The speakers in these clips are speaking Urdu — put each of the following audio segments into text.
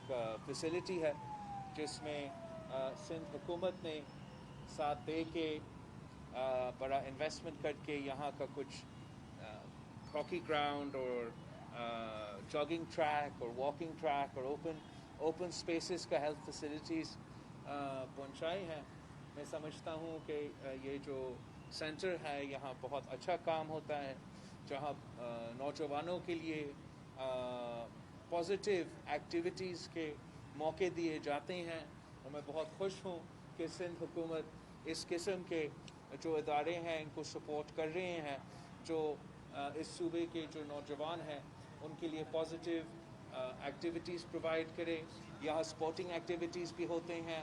ایک فیسلٹی ہے جس میں سندھ حکومت نے ساتھ دے کے بڑا انویسٹمنٹ کر کے یہاں کا کچھ ہاکی گراؤنڈ اور جاگنگ ٹریک اور واکنگ ٹریک اور اوپن اسپیسز کا ہیلتھ فیسلٹیز پہنچائی ہیں. میں سمجھتا ہوں کہ یہ جو سینٹر ہے یہاں بہت اچھا کام ہوتا ہے, جہاں نوجوانوں کے لیے پازیٹیو ایکٹیویٹیز کے موقع دیے جاتے ہیں. اور میں بہت خوش ہوں کہ سندھ حکومت اس قسم کے جو ادارے ہیں ان کو سپورٹ کر رہے ہیں, جو اس صوبے کے جو نوجوان ہیں ان کے لیے پازیٹیو ایکٹیویٹیز پرووائڈ کرے. یہاں اسپورٹنگ ایکٹیویٹیز بھی ہوتے ہیں,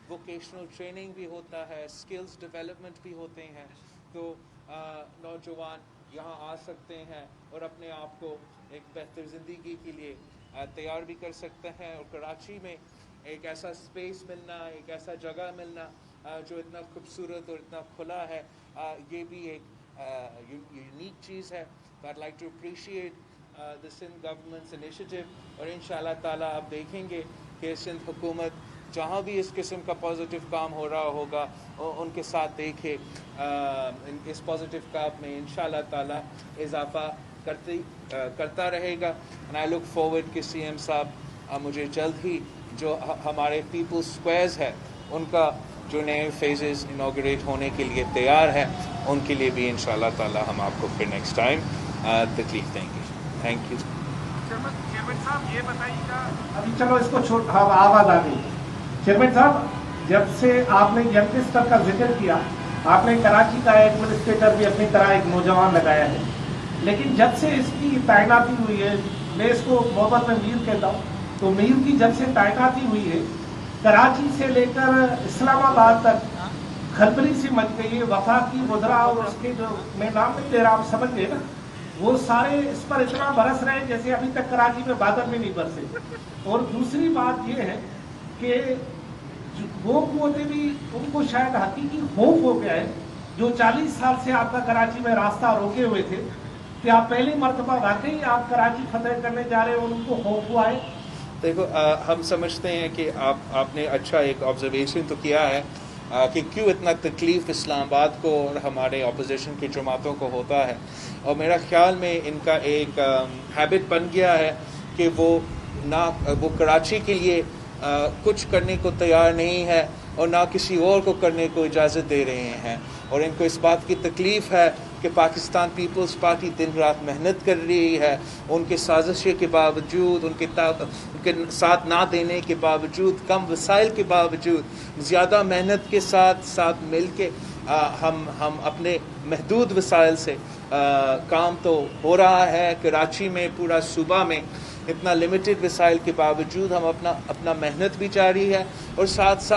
ووکیشنل ٹریننگ بھی ہوتا ہے, اسکلز ڈیولپمنٹ بھی ہوتے ہیں. تو نوجوان یہاں آ سکتے ہیں اور اپنے آپ کو ایک بہتر زندگی کے لیے تیار بھی کر سکتے ہیں. اور کراچی میں ایک ایسا اسپیس ملنا, ایک ایسا جگہ ملنا جو اتنا خوبصورت اور اتنا کھلا ہے, یہ بھی ایک یونیک چیز ہے. I'd like to appreciate the Sindh government's initiative, اور انشاءاللہ تعالیٰ آپ دیکھیں گے کہ سندھ حکومت جہاں بھی اس قسم کا پازیٹیو کام ہو رہا ہوگا ان کے ساتھ دیکھے اس پازیٹیو کام میں انشاءاللہ تعالیٰ اضافہ کرتا رہے گا. and I look forward کہ سی ایم صاحب مجھے جلد ہی جو ہمارے پیپلز اسکوائرز ہے ان کا جو نئے فیزز انوگریٹ ہونے کے لیے تیار ہے ان کے لیے بھی انشاءاللہ تعالیٰ ہم آپ کو پھر نیکسٹ ٹائم تکلیف دیں گے. Thank you. چیئرمین صاحب یہ بتائیے گا, ابھی چلو اس کو چھوڑ, آواز آ گئی. چیئرمین صاحب جب سے آپ نے ینگسٹر کا ذکر کیا, آپ نے کراچی کا ایڈمنسٹریٹر بھی اپنی طرح ایک نوجوان لگایا ہے, لیکن جب سے اس کی تعیناتی ہوئی ہے, میں اس کو محبت میں میر کہتا ہوں, تو میر کی جب سے تعیناتی ہوئی ہے کراچی سے لے کر اسلام آباد تک کھلبلی سے مچ گئی ہے. وفاقی وزراء اور اس کے جو میں نام نہیں دے رہا, آپ سمجھ گئے نا, وہ سارے اس پر اتنا برس رہے ہیں جیسے ابھی تک کراچی میں بادل بھی نہیں برسے. اور دوسری بات یہ ہے کہ وہ قوتیں بھی ان کو شاید حقیقی خوف ہو گیا ہے جو 40 سال سے آپ کا کراچی میں راستہ روکے ہوئے تھے, کہ آپ پہلی مرتبہ واقعی آپ کراچی فتح کرنے جا رہے ہیں اور ان کو خوف ہوا ہے. دیکھو ہم سمجھتے ہیں کہ آپ نے اچھا ایک آبزرویشن تو کیا ہے کہ کیوں اتنا تکلیف اسلام آباد کو اور ہمارے اپوزیشن کی جماعتوں کو ہوتا ہے. اور میرا خیال میں ان کا ایک ہیبٹ بن گیا ہے کہ وہ کراچی کے لیے کچھ کرنے کو تیار نہیں ہے اور نہ کسی اور کو کرنے کو اجازت دے رہے ہیں. اور ان کو اس بات کی تکلیف ہے کہ پاکستان پیپلز پارٹی دن رات محنت کر رہی ہے, ان کے سازشیں کے باوجود, ان کے ساتھ نہ دینے کے باوجود, کم وسائل کے باوجود, زیادہ محنت کے ساتھ مل کے ہم اپنے محدود وسائل سے کام تو ہو رہا ہے. کراچی میں پورا صوبہ میں اتنا لمیٹڈ وسائل کے باوجود ہم اپنا محنت بھی جاری ہے اور ساتھ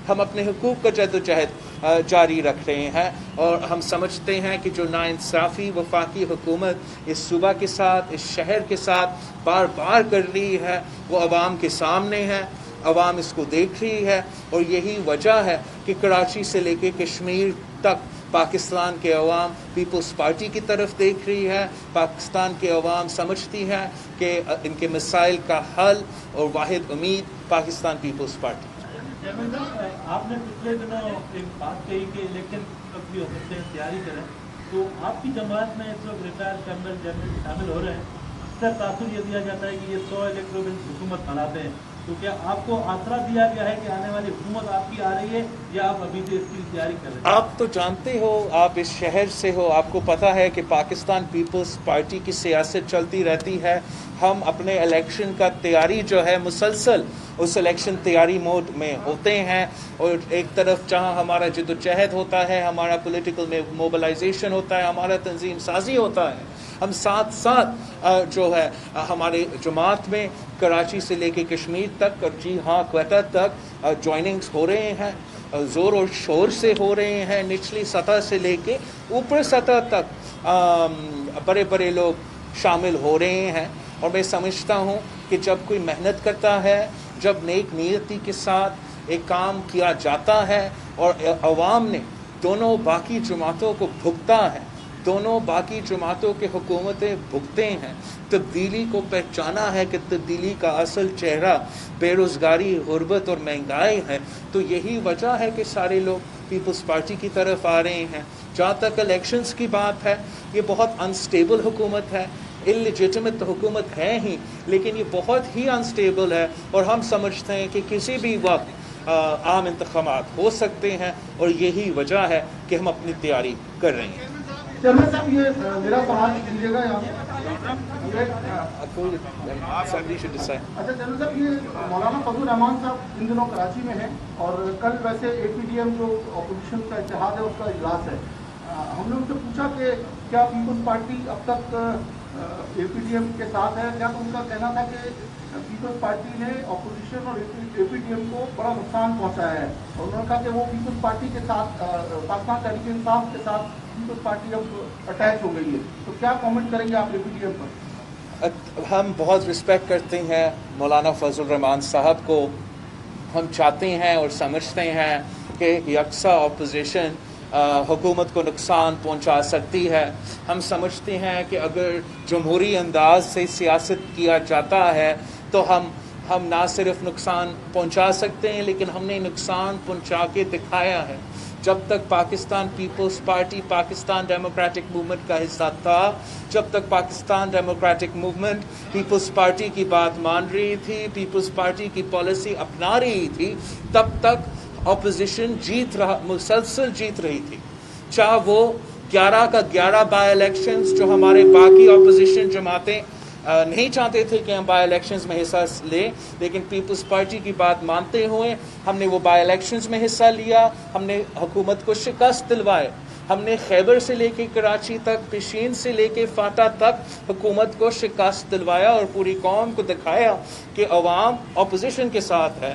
ہم اپنے حقوق کا جدوجہد جاری رکھ رہے ہیں. اور ہم سمجھتے ہیں کہ جو ناانصافی وفاقی حکومت اس صوبہ کے ساتھ, اس شہر کے ساتھ بار بار کر رہی ہے, وہ عوام کے سامنے ہے, عوام اس کو دیکھ رہی ہے. اور یہی وجہ ہے کہ کراچی سے لے کے کشمیر تک پاکستان کے عوام پیپلز پارٹی کی طرف دیکھ رہی ہے. پاکستان کے عوام سمجھتی ہے کہ ان کے مسائل کا حل اور واحد امید پاکستان پیپلز پارٹی. آپ نے پچھلے دنوں ایک بات کہی کہ الیکشن کب بھی ہو سکتے ہیں, تیاری کریں, تو آپ کی جماعت میں اس وقت ریٹائر کرنل جنرل شامل ہو رہے ہیں. اکثر تاثر یہ دیا جاتا ہے کہ یہ 100 الیکٹرل حکومت بناتے ہیں, تو کیا آپ کو آسرا دیا گیا ہے کہ آنے والی حکومت آپ کی آ رہی ہے یا آپ ابھی سے اس کی تیاری کر رہے ہیں؟ آپ تو جانتے ہو, آپ اس شہر سے ہو, آپ کو پتہ ہے کہ پاکستان پیپلز پارٹی کی سیاست چلتی رہتی ہے. ہم اپنے الیکشن کا تیاری جو ہے مسلسل اس الیکشن تیاری موڈ میں ہوتے ہیں. اور ایک طرف جہاں ہمارا جدوجہد ہوتا ہے, ہمارا پولیٹیکل موبلائزیشن ہوتا ہے, ہمارا تنظیم سازی ہوتا ہے, ہم ساتھ جو ہے ہمارے جماعت میں کراچی سے لے کے کشمیر تک اور جی ہاں کوئٹہ تک جوائننگز ہو رہے ہیں, زور اور شور سے ہو رہے ہیں. نچلی سطح سے لے کے اوپر سطح تک بڑے بڑے لوگ شامل ہو رہے ہیں. اور میں سمجھتا ہوں کہ جب کوئی محنت کرتا ہے, جب نیک نیتی کے ساتھ ایک کام کیا جاتا ہے اور عوام نے دونوں باقی جماعتوں کو بھگتا ہے, دونوں باقی جماعتوں کے حکومتیں بھگتے ہیں. تبدیلی کو پہچانا ہے کہ تبدیلی کا اصل چہرہ بے روزگاری، غربت اور مہنگائی ہے. تو یہی وجہ ہے کہ سارے لوگ پیپلز پارٹی کی طرف آ رہے ہیں. جہاں تک الیکشنز کی بات ہے، یہ بہت انسٹیبل حکومت ہے، انلیجٹمیٹ حکومت ہے ہی، لیکن یہ بہت ہی انسٹیبل ہے، اور ہم سمجھتے ہیں کہ کسی بھی وقت عام انتخابات ہو سکتے ہیں، اور یہی وجہ ہے کہ ہم اپنی تیاری کر رہے ہیں. چیئرمین صاحب، یہ میرا سوال کیجیے گا یہاں. Somebody should decide. اچھا چیئرمین صاحب، یہ مولانا فضل الرحمان صاحب ان دنوں کراچی میں ہیں، اور کل ویسے اے پی ڈی ایم جو اپوزیشن کا اتحاد ہے اس کا اجلاس ہے. ہم نے ان سے پوچھا کہ کیا پیپلز پارٹی اب تک اے پی ڈی ایم کے ساتھ ہے کیا، تو ان کا کہنا تھا کہ پیپلز پارٹی نے اپوزیشن اور اے پی ڈی ایم کو بڑا نقصان پہنچایا ہے، اور انہوں نے کہا کہ وہ پیپلز پارٹی کے ساتھ، پاکستان تحریک انصاف کے ساتھ پیپلز پارٹی اب اٹیچ ہو گئی ہے. تو کیا کامنٹ کریں گے آپ اے پی ڈی ایم پر؟ ہم بہت رسپیکٹ کرتے ہیں مولانا فضل الرحمان صاحب کو. ہم چاہتے ہیں اور سمجھتے ہیں کہ یکساں اپوزیشن حکومت کو نقصان پہنچا سکتی ہے. ہم سمجھتے ہیں کہ اگر جمہوری انداز سے سیاست کیا جاتا ہے تو ہم نہ صرف نقصان پہنچا سکتے ہیں، لیکن ہم نے نقصان پہنچا کے دکھایا ہے. جب تک پاکستان پیپلز پارٹی پاکستان ڈیموکریٹک موومنٹ کا حصہ تھا، جب تک پاکستان ڈیموکریٹک موومنٹ پیپلز پارٹی کی بات مان رہی تھی، پیپلز پارٹی کی پالیسی اپنا رہی تھی، تب تک اپوزیشن مسلسل جیت رہی تھی. چاہے وہ 11 کا 11 بائی الیکشنز جو ہمارے باقی اپوزیشن جماعتیں نہیں چاہتے تھے کہ ہم بائی الیکشنز میں حصہ لیں، لیکن پیپلز پارٹی کی بات مانتے ہوئے ہم نے وہ بائی الیکشنز میں حصہ لیا. ہم نے حکومت کو شکست دلوائے. ہم نے خیبر سے لے کے کراچی تک، پشین سے لے کے فاٹا تک حکومت کو شکست دلوایا، اور پوری قوم کو دکھایا کہ عوام اپوزیشن کے ساتھ ہے.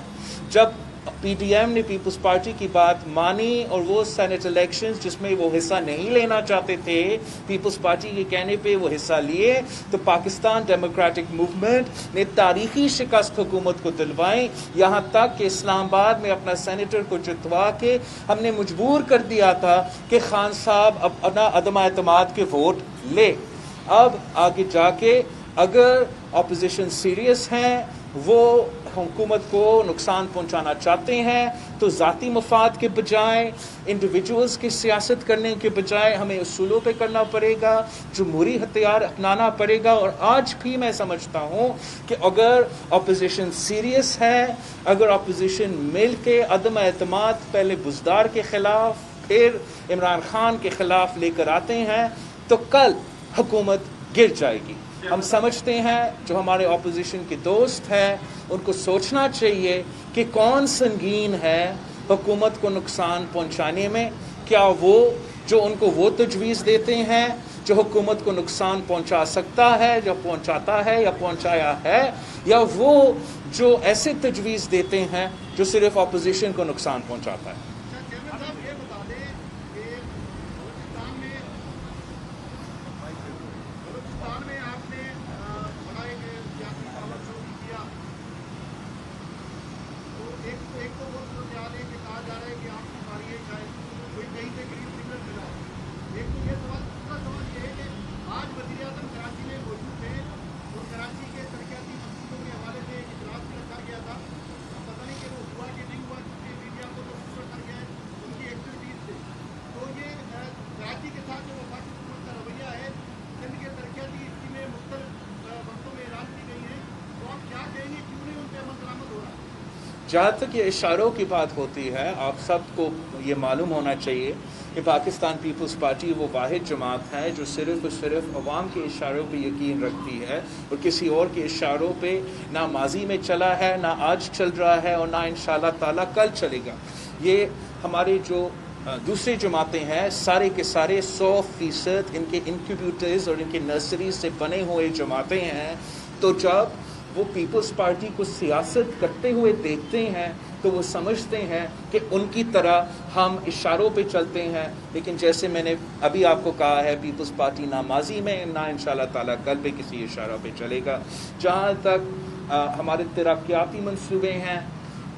جب پی ڈی ایم نے پیپلز پارٹی کی بات مانی اور وہ سینٹ الیکشنز جس میں وہ حصہ نہیں لینا چاہتے تھے، پیپلز پارٹی کے کہنے پہ وہ حصہ لیے، تو پاکستان ڈیموکریٹک موومنٹ نے تاریخی شکست حکومت کو دلوائی. یہاں تک کہ اسلام آباد میں اپنا سینیٹر کو جتوا کے ہم نے مجبور کر دیا تھا کہ خان صاحب اپنا عدم اعتماد کے ووٹ لے. اب آگے جا کے اگر اپوزیشن سیریس ہیں، وہ حکومت کو نقصان پہنچانا چاہتے ہیں، تو ذاتی مفاد کے بجائے، انڈیویجولز کی سیاست کرنے کے بجائے ہمیں اصولوں پہ کرنا پڑے گا، جمہوری ہتھیار اپنانا پڑے گا. اور آج بھی میں سمجھتا ہوں کہ اگر اپوزیشن سیریس ہے، اگر اپوزیشن مل کے عدم اعتماد پہلے بزدار کے خلاف پھر عمران خان کے خلاف لے کر آتے ہیں، تو کل حکومت گر جائے گی. ہم سمجھتے ہیں جو ہمارے اپوزیشن کے دوست ہیں ان کو سوچنا چاہیے کہ کون سنگین ہے حکومت کو نقصان پہنچانے میں. کیا وہ جو ان کو وہ تجویز دیتے ہیں جو حکومت کو نقصان پہنچا سکتا ہے، جو پہنچاتا ہے یا پہنچایا ہے، یا وہ جو ایسے تجویز دیتے ہیں جو صرف اپوزیشن کو نقصان پہنچاتا ہے. جہاں تک یہ اشاروں کی بات ہوتی ہے، آپ سب کو یہ معلوم ہونا چاہیے کہ پاکستان پیپلز پارٹی وہ واحد جماعت ہے جو صرف اور صرف عوام کے اشاروں پہ یقین رکھتی ہے، اور کسی اور کے اشاروں پہ نہ ماضی میں چلا ہے، نہ آج چل رہا ہے، اور نہ انشاءاللہ تعالیٰ کل چلے گا. یہ ہمارے جو دوسری جماعتیں ہیں سارے کے سارے 100% ان کے انکیوبیٹرز اور ان کے نرسریز سے بنے ہوئے جماعتیں ہیں. تو جب وہ پیپلز پارٹی کو سیاست کرتے ہوئے دیکھتے ہیں تو وہ سمجھتے ہیں کہ ان کی طرح ہم اشاروں پہ چلتے ہیں. لیکن جیسے میں نے ابھی آپ کو کہا ہے، پیپلز پارٹی نہ ماضی میں نہ انشاءاللہ تعالیٰ کل پہ کسی اشاروں پہ چلے گا. جہاں تک ہمارے ترقیاتی منصوبے ہیں،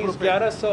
1100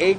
1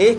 1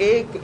1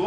2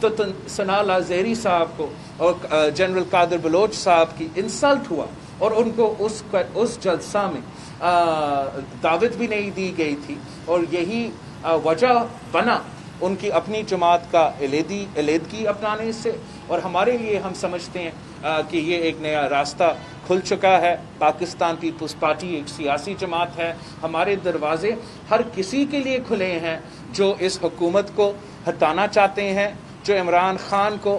تو سنا لازیری صاحب کو اور جنرل قادر بلوچ صاحب کی انسلٹ ہوا اور ان کو اس جلسہ میں دعوت بھی نہیں دی گئی تھی، اور یہی وجہ بنا ان کی اپنی جماعت کا علیحدگی اپنانے سے. اور ہمارے لیے ہم سمجھتے ہیں کہ یہ ایک نیا راستہ کھل چکا ہے. پاکستان پیپلز پارٹی ایک سیاسی جماعت ہے. ہمارے دروازے ہر کسی کے لیے کھلے ہیں جو اس حکومت کو ہٹانا چاہتے ہیں، جو عمران خان کو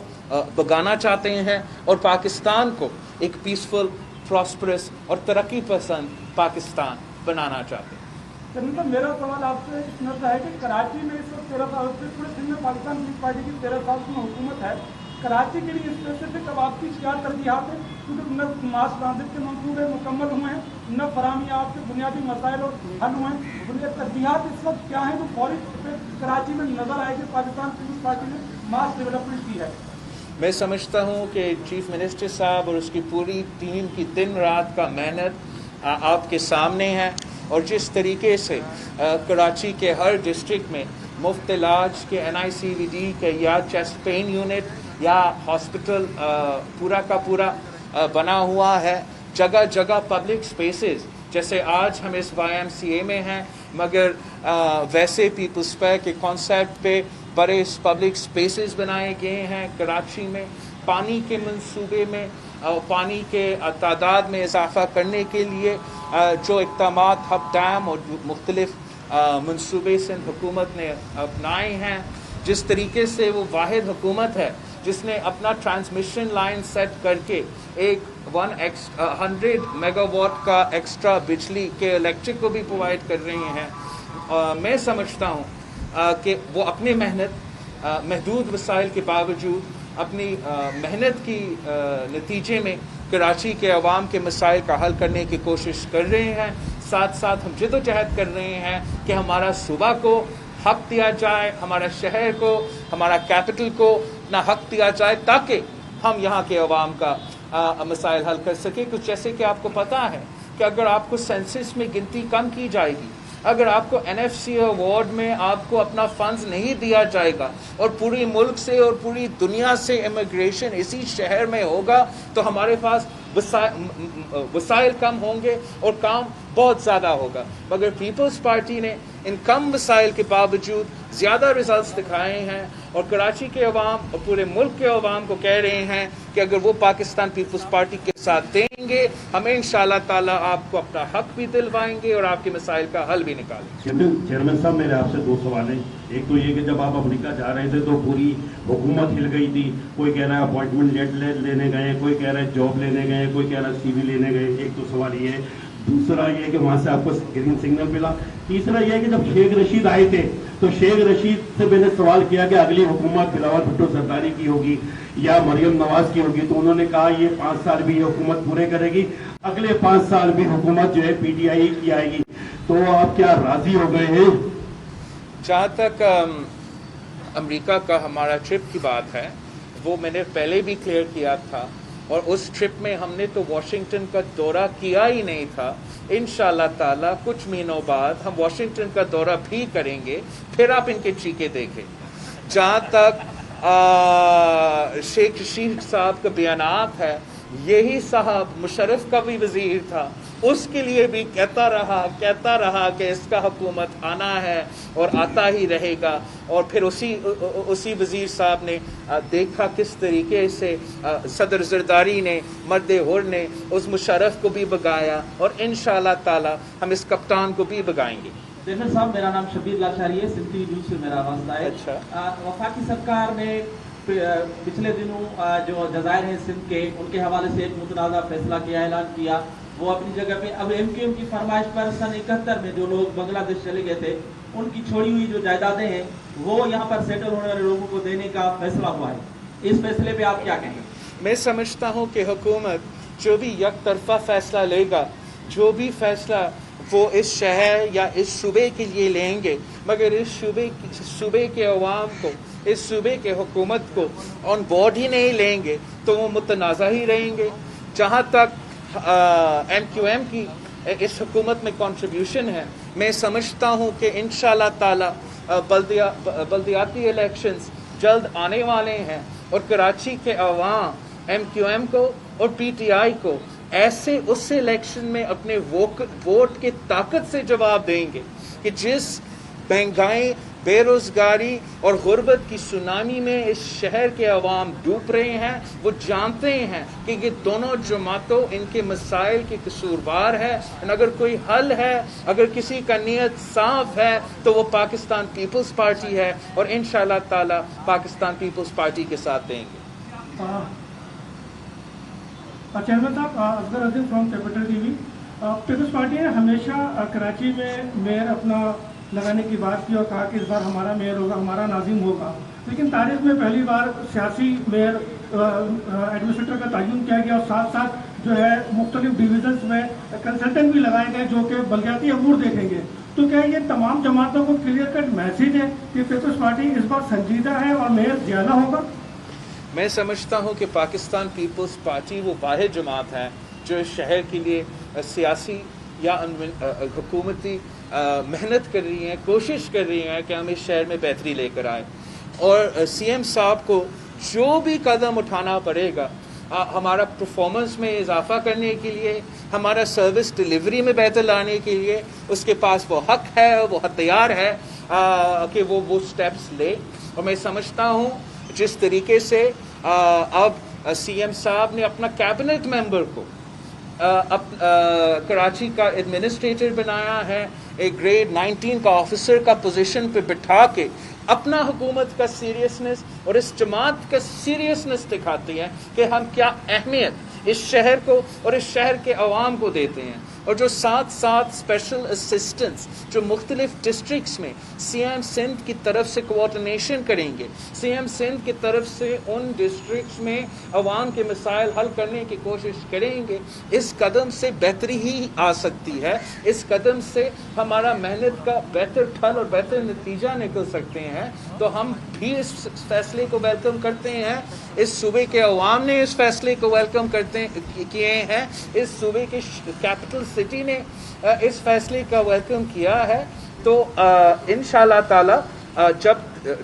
بگانا چاہتے ہیں اور پاکستان کو ایک پیسفل، پراسپرس اور ترقی پسند پاکستان بنانا چاہتے ہیں. میرا سوال آپ سے اس نظر ہے کہ کراچی میں اس وقت 13 سال سے پورے دن میں پاکستان پیپلز پارٹی کی 13 سال کی حکومت ہے. کراچی کے لیے اسپیسیفک اب آپ کی کیا ترجیحات ہیں؟ کیونکہ نہ ماس ٹرانزٹ کے منصوبے مکمل ہوئے ہیں، نہ فراہمی آپ کے بنیادی مسائل اور حل ہوئے ہیں. ترجیحات اس وقت کیا ہیں جو فوری کراچی میں نظر آئے کہ پاکستان پیپلز پارٹی نے ماس ڈیولپمنٹ کی ہے؟ میں سمجھتا ہوں کہ چیف منسٹر صاحب اور اس کی پوری ٹیم کی دن رات کا محنت آپ کے سامنے ہے، اور جس طریقے سے کراچی کے ہر ڈسٹرکٹ میں مفت علاج کے NICVD کے یا چیسٹ پین یونٹ یا ہاسپٹل پورا کا پورا بنا ہوا ہے. جگہ جگہ پبلک سپیسز، جیسے آج ہم اس YMCA میں ہیں، مگر ویسے پیپلز پیک کے کانسیپٹ پہ بڑے پبلک سپیسز بنائے گئے ہیں کراچی میں. پانی کے منصوبے میں پانی کے تعداد میں اضافہ کرنے کے لیے جو اقدامات ہب ڈیم اور مختلف منصوبے سندھ حکومت نے اپنائے ہیں، جس طریقے سے وہ واحد حکومت ہے جس نے اپنا ٹرانسمیشن لائن سیٹ کر کے ایک 100 میگا واٹ کا ایکسٹرا بجلی کے الیکٹرک کو بھی پرووائڈ کر رہے ہیں. میں سمجھتا ہوں کہ وہ اپنی محدود وسائل کے باوجود اپنی محنت کی نتیجے میں کراچی کے عوام کے مسائل کا حل کرنے کی کوشش کر رہے ہیں. ساتھ ساتھ ہم جد و جہد کر رہے ہیں کہ ہمارا صوبہ کو حق دیا جائے، ہمارا شہر کو، ہمارا کیپٹل کو اپنا حق دیا جائے، تاکہ ہم یہاں کے عوام کا مسائل حل کر سکیں. کچھ جیسے کہ آپ کو پتہ ہے کہ اگر آپ کو سینسس میں گنتی کم کی جائے گی، اگر آپ کو NFC ایوارڈ میں آپ کو اپنا فنڈز نہیں دیا جائے گا، اور پوری ملک سے اور پوری دنیا سے امیگریشن اسی شہر میں ہوگا، تو ہمارے پاس وسائل کم ہوں گے اور کام بہت زیادہ ہوگا. مگر پیپلز پارٹی نے ان کم وسائل کے باوجود زیادہ ریزلٹس دکھائے ہیں، اور کراچی کے عوام اور پورے ملک کے عوام کو کہہ رہے ہیں کہ اگر وہ پاکستان پیپلز پارٹی کے ساتھ دیں گے، ہمیں انشاءاللہ تعالیٰ آپ کو اپنا حق بھی دلوائیں گے اور آپ کے مسائل کا حل بھی نکالیں گے. چیئرمین صاحب، میرے آپ سے 2 سوال ہیں. ایک تو یہ کہ جب آپ امریکہ جا رہے تھے تو پوری حکومت ہل گئی تھی. کوئی کہہ رہا ہے اپوائنٹمنٹ لینے گئے، کوئی کہہ رہا ہے جاب لینے گئے، کوئی کہہ رہا ہے CV لینے گئے. ایک تو سوال یہ ہے. دوسرا یہ ہے کہ وہاں سے آپ کو گرین سگنل ملا. تیسرا یہ ہے کہ جب شیخ رشید آئے تھے تو شیخ رشید سے میں نے سوال کیا کہ اگلی حکومت بلاول بھٹو زرداری کی ہوگی یا مریم نواز کی ہوگی، تو انہوں نے کہا یہ 5 سال بھی یہ حکومت پورے کرے گی، اگلے 5 سال بھی حکومت جو ہے PTI کی آئے گی. تو آپ کیا راضی ہو گئے ہیں؟ جہاں تک امریکہ کا ہمارا ٹرپ کی بات ہے، وہ میں نے پہلے بھی کلیئر کیا تھا، اور اس ٹرپ میں ہم نے تو واشنگٹن کا دورہ کیا ہی نہیں تھا. انشاءاللہ تعالیٰ کچھ مہینوں بعد ہم واشنگٹن کا دورہ بھی کریں گے، پھر آپ ان کے چیخے دیکھیں. جہاں تک شیخ رشید صاحب کا بیانات ہے، یہی صاحب مشرف کا بھی وزیر تھا، اس کے لیے بھی کہتا رہا کہ اس کا حکومت آنا ہے اور آتا ہی رہے گا. اور پھر اسی وزیر صاحب نے دیکھا کس طریقے سے صدر زرداری نے، مرد ہور نے اس مشرف کو بھی بگایا، اور انشاءاللہ تعالی ہم اس کپتان کو بھی بگائیں گے. چیئرمین صاحب، میرا نام شبیر لاشاری ہے، سندھ نیوز سے میرا واسطہ ہے. اچھا. وفاقی سرکار نے پچھلے دنوں جو جزائر ہیں سندھ کے، ان کے حوالے سے ایک متنازع فیصلہ کیا، اعلان کیا. وہ اپنی جگہ پہ اب MKM کی فرمائش پر سن 71 میں جو لوگ بنگلہ دیش چلے گئے تھے، ان کی چھوڑی ہوئی جو جائیدادیں ہیں وہ یہاں پر سیٹل ہونے والے لوگوں کو دینے کا فیصلہ ہوا ہے. اس فیصلے پہ آپ کیا کہیں گے؟ میں سمجھتا ہوں کہ حکومت جو بھی یک طرفہ فیصلہ لے گا، جو بھی فیصلہ وہ اس شہر یا اس صوبے کے لیے لیں گے، مگر اس صوبے کے عوام کو، اس صوبے کے حکومت کو آن بورڈ ہی نہیں لیں گے تو وہ متنازع ہی رہیں گے. جہاں تک MQM کی اس حکومت میں کنٹریبیوشن ہے، میں سمجھتا ہوں کہ انشاءاللہ تعالی بلدیاتی الیکشنز جلد آنے والے ہیں اور کراچی کے عوام MQM کو اور PTI کو ایسے اس الیکشن میں اپنے ووٹ کی طاقت سے جواب دیں گے کہ جس مہنگائی، بے روزگاری اور غربت کی سونامی میں اس شہر کے عوام ڈوب رہے ہیں، وہ جانتے ہیں کہ یہ دونوں جماعتوں ان کے مسائل کے قصوروار ہے. اگر کوئی حل ہے، اگر کسی کا نیت صاف ہے تو وہ پاکستان پیپلز پارٹی ہے، اور انشاءاللہ تعالی پاکستان پیپلز پارٹی کے ساتھ دیں گے. چیئرمین صاحب، Asghar Azeem from Capital TV وی. پیپلز پارٹی نے ہمیشہ کراچی میں میئر اپنا لگانے کی بات کی اور کہا کہ اس بار ہمارا میئر ہوگا، ہمارا ناظم ہوگا، لیکن تاریخ میں پہلی بار سیاسی میئر ایڈمنسٹریٹر کا تعین کیا گیا اور ساتھ ساتھ جو ہے مختلف ڈویژنس میں کنسلٹنٹ بھی لگائے گئے جو کہ بلدیاتی امور دیکھیں گے. تو کیا یہ تمام جماعتوں کو کلیئر کٹ میسج ہے کہ پیپلز پارٹی اس بار سنجیدہ ہے اور میئر زیادہ ہوگا؟ میں سمجھتا ہوں کہ پاکستان پیپلز پارٹی وہ واحد جماعت ہے جو اس شہر کے لیے سیاسی یا حکومتی محنت کر رہی ہیں، کوشش کر رہی ہیں کہ ہم اس شہر میں بہتری لے کر آئے. اور CM صاحب کو جو بھی قدم اٹھانا پڑے گا ہمارا پرفارمنس میں اضافہ کرنے کے لیے، ہمارا سروس ڈیلیوری میں بہتر لانے کے لیے، اس کے پاس وہ حق ہے، وہ تیار ہے کہ وہ سٹیپس لے. اور میں سمجھتا ہوں جس طریقے سے اب CM صاحب نے اپنا کیبنٹ ممبر کو کراچی کا ایڈمنسٹریٹر بنایا ہے، ایک گریڈ 19 کا آفیسر کا پوزیشن پہ بٹھا کے اپنا حکومت کا سیریسنس اور اس جماعت کا سیریسنس دکھاتی ہے کہ ہم کیا اہمیت اس شہر کو اور اس شہر کے عوام کو دیتے ہیں. اور جو ساتھ ساتھ اسپیشل اسسٹنٹس جو مختلف ڈسٹرکٹس میں CM سندھ کی طرف سے کوآرڈینیشن کریں گے، CM سندھ کی طرف سے ان ڈسٹرکٹس میں عوام کے مسائل حل کرنے کی کوشش کریں گے، اس قدم سے بہتری ہی آ سکتی ہے. اس قدم سے ہمارا محنت کا بہتر پھل اور بہتر نتیجہ نکل سکتے ہیں. تو ہم بھی اس فیصلے کو ویلکم کرتے ہیں. اس صوبے کے عوام نے اس فیصلے کو ویلکم کیے ہیں. اس صوبے کے کیپٹل سٹی نے اس فیصلے کا ویلکم کیا ہے. تو انشاءاللہ تعالی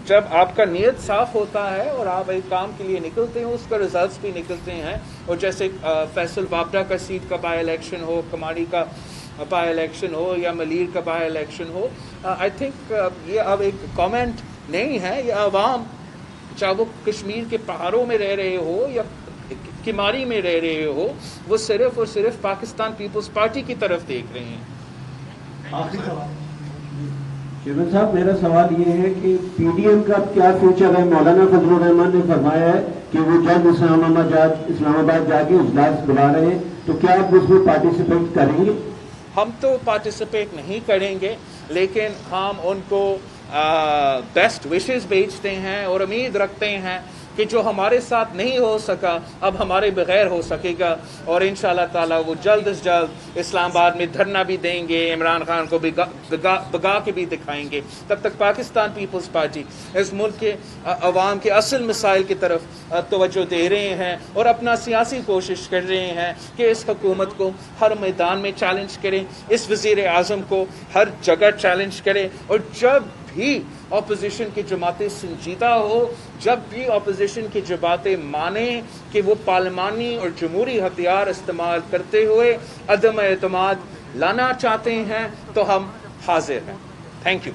جب آپ کا نیت صاف ہوتا ہے اور آپ ایک کام کے لیے نکلتے ہیں، اس کا ریزلٹس بھی نکلتے ہیں. اور جیسے فیصل وابڈا کا سیٹ کا بائی الیکشن ہو، کماری کا بائی الیکشن ہو یا ملیر کا by election who, I think یہ اب ایک کامنٹ نہیں ہے. یہ عوام چاہے وہ کشمیر کے پہاڑوں میں رہ رہے ہو یا کماری میں رہ رہے ہو، وہ صرف اور صرف پاکستان پیپلز پارٹی کی طرف دیکھ رہے ہیں. آخری سوال چیئرمین صاحب، میرا سوال یہ ہے کہ PDM کا کیا فیوچر ہے؟ مولانا فضل الرحمان نے فرمایا ہے کہ وہ جب اسلام آباد جا کے اجلاس بلا رہے ہیں، تو کیا آپ اس میں پارٹیسپیٹ کریں گے؟ ہم تو پارٹیسپیٹ نہیں کریں گے، لیکن ہم ان کو بیسٹ وشز بھیجتے ہیں اور امید رکھتے ہیں کہ جو ہمارے ساتھ نہیں ہو سکا اب ہمارے بغیر ہو سکے گا. اور انشاءاللہ تعالی وہ جلد از جلد اسلام آباد میں دھرنا بھی دیں گے، عمران خان کو بھی بگا کے بھی دکھائیں گے. تب تک پاکستان پیپلز پارٹی اس ملک کے عوام کے اصل مسائل کی طرف توجہ دے رہے ہیں اور اپنا سیاسی کوشش کر رہے ہیں کہ اس حکومت کو ہر میدان میں چیلنج کریں، اس وزیر اعظم کو ہر جگہ چیلنج کریں. اور جب بھی اپوزیشن کی جماعتیں سنجیدہ ہو، جب بھی اپوزیشن کی جماعتیں مانیں کہ وہ پارلیمانی اور جمہوری ہتھیار استعمال کرتے ہوئے عدم اعتماد لانا چاہتے ہیں، تو ہم حاضر ہیں. Thank you.